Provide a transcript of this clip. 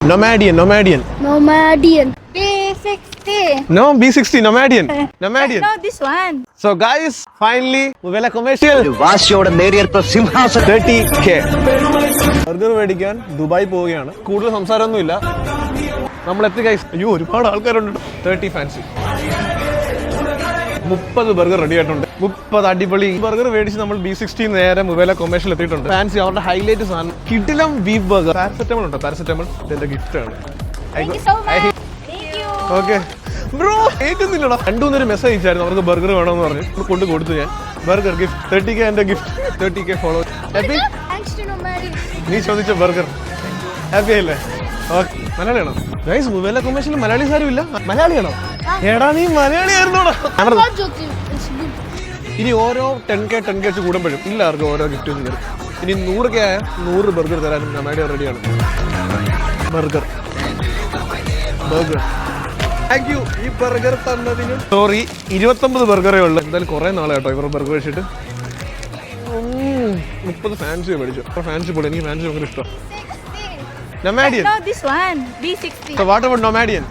Nomadian. B60. No, B60, Nomadian. Nomadian. No, this one. So guys, finally, Muvela commercial. വാശിയോടെ നേടിയെടുത്ത സിംഹാസനം 30K. Burger മേടിക്കാൻ Dubai പോവുകയാണ്. കൂടുതൽ സംസാരമൊന്നുമില്ല. നമ്മൾ എത്തി ഗൈസ്. അയ്യോ ഒരുപാട് ആൾക്കാരുണ്ട്. 30 ഫാൻസി. 30 ബർഗർ റെഡി ആയിട്ടുണ്ട്. 30 അടിപൊളി ബർഗർ മേടിച്ച് നമ്മൾ B60 നേരെ മുവേല കൊമേഴ്ഷ്യൽ എത്തിയിട്ടുണ്ട്. ഫാൻസി അവരുടെ ഹൈലൈറ്റ് സാധനം കിടിലം ബീഫ് ബർഗർ. പാരസെറ്റമോൾ ഉണ്ടോ? പാരസെറ്റമോൾ എന്റെ ഗിഫ്റ്റ് ആണ്. Thank you so much. Thank you. Okay bro കേൾക്കുന്നില്ലടാ. രണ്ടുമൂന്നൊരു മെസ്സേജ് അയച്ചായിരുന്നു അവർക്ക് ബർഗർ വേണമെന്ന് പറഞ്ഞ് കൊണ്ട് കൊടുത്തു ഞാൻ. ബർഗർ ഗിഫ്റ്റ് 30K എന്റെ gift. 30K follow happy. Thanks to Nomadian. നീ ചോദിച്ച ബർഗർ ഹാപ്പി അല്ലേ? ഓക്കെ മലയാളിയാണോ ഗൈസ്? മുവേല കൊമേഴ്ഷ്യൽ മലയാളീസ് ആരും ഇല്ല. മലയാളിയാണോ? എടാ നീ മലയാളിയായിരുന്നോടാ. Not joking. It's good. ഇനി ഓരോ 10K വെച്ച് കൂടുമ്പോഴും എല്ലാവർക്കും ഓരോ ഗിഫ്റ്റ് തരും. ഇനി 100K ആയ 100 ബർഗർ തരാനും നമ്മുടെ റെഡിയാണ്. ബർഗർ താങ്ക് യു ഈ ബർഗർ തന്നതിന്. സോറി 29 ബർഗറേ ഉള്ളു. എന്തായാലും കുറെ നാളെ കേട്ടോ ഇവർ ബർഗർ കഴിച്ചിട്ട്. 30 ഫാൻസി മേടിച്ചു. ഫാൻസി പൊളി. എനിക്ക് ഫാൻസി ഭയങ്കര ഇഷ്ടം. Nomadian. No, this one. B60. So what about Nomadian?